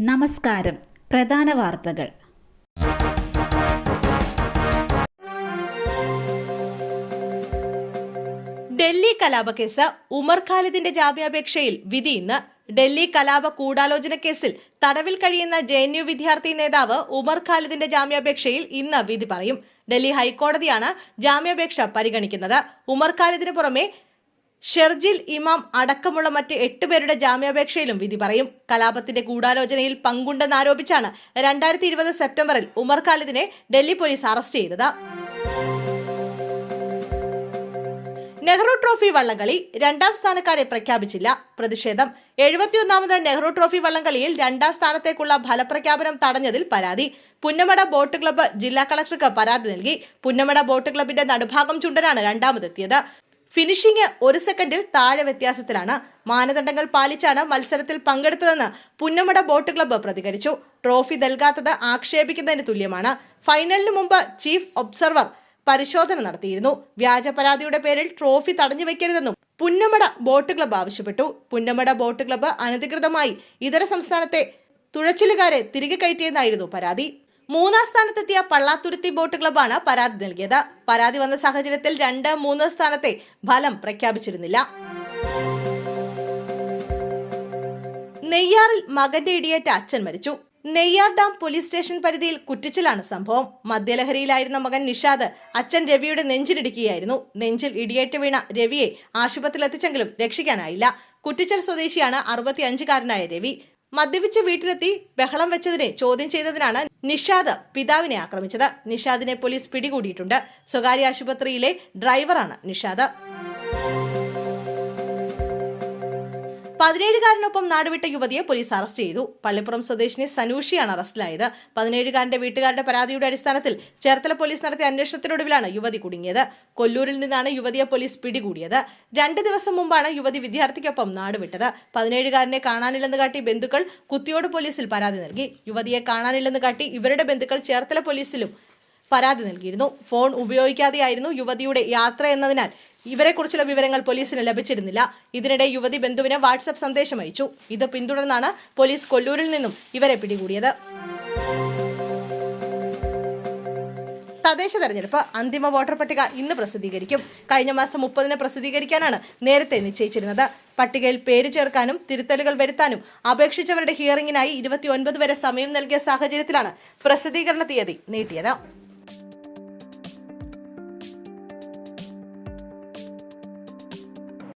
നമസ്കാരം. പ്രധാന വാർത്തകൾ. ഡൽഹി കലാപക്കേസ് ഉമർ ഖാലിദിന്റെ ജാമ്യാപേക്ഷയിൽ വിധി ഇന്ന്. ഡൽഹി കലാപ ഗൂഢാലോചന കേസിൽ തടവിൽ കഴിയുന്ന JNU വിദ്യാർത്ഥി നേതാവ് ഉമർ ഖാലിദിന്റെ ജാമ്യാപേക്ഷയിൽ ഇന്ന് വിധി പറയും. ഡൽഹി ഹൈക്കോടതിയാണ് ജാമ്യാപേക്ഷ പരിഗണിക്കുന്നത്. ഉമർ ഖാലിദിന് പുറമെ ഷെർജിൽ ഇമാം അടക്കമുള്ള മറ്റ് 8 പേരുടെ ജാമ്യാപേക്ഷയിലും വിധി പറയും. കലാപത്തിന്റെ ഗൂഢാലോചനയിൽ പങ്കുണ്ടെന്നാരോപിച്ചാണ് 2020 സെപ്റ്റംബറിൽ ഉമർ ഖാലിദിനെ ഡൽഹി പോലീസ് അറസ്റ്റ് ചെയ്തത്. നെഹ്റു ട്രോഫി വള്ളംകളി 2ാം സ്ഥാനക്കാരെ പ്രഖ്യാപിച്ചില്ല. പ്രതിഷേധം. 71ാമത് നെഹ്റു ട്രോഫി വള്ളംകളിയിൽ 2ാം സ്ഥാനത്തേക്കുള്ള ഫലപ്രഖ്യാപനം തടഞ്ഞതിൽ പരാതി. പുന്നമട ബോട്ട് ക്ലബ്ബ് ജില്ലാ കളക്ടർക്ക് പരാതി നൽകി. പുന്നമട ബോട്ട് ക്ലബ്ബിന്റെ നടുഭാഗം ചുണ്ടനാണ് 2ാമതെത്തിയത്. ഫിനിഷിംഗ് 1 സെക്കൻഡിൽ താഴെ വ്യത്യാസത്തിലാണ്. മാനദണ്ഡങ്ങൾ പാലിച്ചാണ് മത്സരത്തിൽ പങ്കെടുത്തതെന്ന് പുന്നമട ബോട്ട് ക്ലബ്ബ് പ്രതികരിച്ചു. ട്രോഫി നൽകാത്തത് ആക്ഷേപിക്കുന്നതിന് തുല്യമാണ്. ഫൈനലിന് മുമ്പ് ചീഫ് ഒബ്സർവർ പരിശോധന നടത്തിയിരുന്നു. വ്യാജ പരാതിയുടെ പേരിൽ ട്രോഫി തടഞ്ഞു വെക്കരുതെന്നും പുന്നമട ബോട്ട് ക്ലബ്ബ് ആവശ്യപ്പെട്ടു. പുന്നമട ബോട്ട് ക്ലബ്ബ് അനധികൃതമായി ഇതര സംസ്ഥാനത്തെ തുഴച്ചിലുകാരെ തിരികെ കയറ്റിയെന്നായിരുന്നു പരാതി. 3ാം സ്ഥാനത്തെത്തിയ പള്ളാത്തുരുത്തി ബോട്ട് ക്ലബ്ബാണ് പരാതി നൽകിയത്. പരാതി വന്ന സാഹചര്യത്തിൽ 2, 3 സ്ഥാനത്തെ ഫലം പ്രഖ്യാപിച്ചിരുന്നില്ല. നെയ്യാറിൽ മകന്റെ ഇടിയേറ്റ് അച്ഛൻ മരിച്ചു. നെയ്യാർ ഡാം പോലീസ് സ്റ്റേഷൻ പരിധിയിൽ കുറ്റിച്ചിലാണ് സംഭവം. മദ്യലഹരിയിലായിരുന്ന മകൻ നിഷാദ് അച്ഛൻ രവിയുടെ നെഞ്ചിലിടിക്കുകയായിരുന്നു. നെഞ്ചിൽ ഇടിയേറ്റ് വീണ രവിയെ ആശുപത്രിയിൽ എത്തിച്ചെങ്കിലും രക്ഷിക്കാനായില്ല. കുറ്റിച്ചൽ സ്വദേശിയാണ് 65-കാരനായ രവി. മദ്യപിച്ച് വീട്ടിലെത്തി ബഹളം വെച്ചതിനെ ചോദ്യം ചെയ്തതിനാണ് നിഷാദ് പിതാവിനെ ആക്രമിച്ചത്. നിഷാദിനെ പോലീസ് പിടികൂടിയിട്ടുണ്ട്. സ്വകാര്യ ആശുപത്രിയിലെ ഡ്രൈവറാണ് നിഷാദ്. 17-കാരനൊപ്പം നാടുവിട്ട യുവതിയെ പോലീസ് അറസ്റ്റ് ചെയ്തു. പള്ളിപ്പുറം സ്വദേശിനി സനൂഷിയാണ് അറസ്റ്റിലായത്. 17-കാരന്റെ വീട്ടുകാരുടെ പരാതിയുടെ അടിസ്ഥാനത്തിൽ ചേർത്തല പോലീസ് നടത്തിയ അന്വേഷണത്തിനൊടുവിലാണ് യുവതി കുടുങ്ങിയത്. കൊല്ലൂരിൽ നിന്നാണ് യുവതിയെ പോലീസ് പിടികൂടിയത്. 2 ദിവസം മുമ്പാണ് യുവതി വിദ്യാർത്ഥിക്കൊപ്പം നാടുവിട്ടത്. 17-കാരനെ കാണാനില്ലെന്ന് കാട്ടി ബന്ധുക്കൾ കുത്തിയോട് പോലീസിൽ പരാതി നൽകി. യുവതിയെ കാണാനില്ലെന്ന് കാട്ടി ഇവരുടെ ബന്ധുക്കൾ ചേർത്തല പോലീസിലും പരാതി നൽകിയിരുന്നു. ഫോൺ ഉപയോഗിക്കാതെയായിരുന്നു യുവതിയുടെ യാത്ര എന്നതിനാൽ ഇവരെക്കുറിച്ചുള്ള വിവരങ്ങൾ പോലീസിന് ലഭിച്ചിരുന്നില്ല. ഇതിനിടെ യുവതി ബന്ധുവിന് വാട്സ്ആപ്പ് സന്ദേശം അയച്ചു. ഇത് പിന്തുടർന്നാണ് പോലീസ് കൊല്ലൂരിൽ നിന്നും ഇവരെ പിടികൂടിയത്. തദ്ദേശ തെരഞ്ഞെടുപ്പ് അന്തിമ വോട്ടർ പട്ടിക ഇന്ന് പ്രസിദ്ധീകരിക്കും. കഴിഞ്ഞ മാസം 30-ന് പ്രസിദ്ധീകരിക്കാനാണ് നേരത്തെ നിശ്ചയിച്ചിരുന്നത്. പട്ടികയിൽ പേര് ചേർക്കാനും തിരുത്തലുകൾ വരുത്താനും അപേക്ഷിച്ചവരുടെ ഹിയറിംഗിനായി 29 വരെ സമയം നൽകിയ സാഹചര്യത്തിലാണ് പ്രസിദ്ധീകരണ തീയതി നീട്ടിയത്.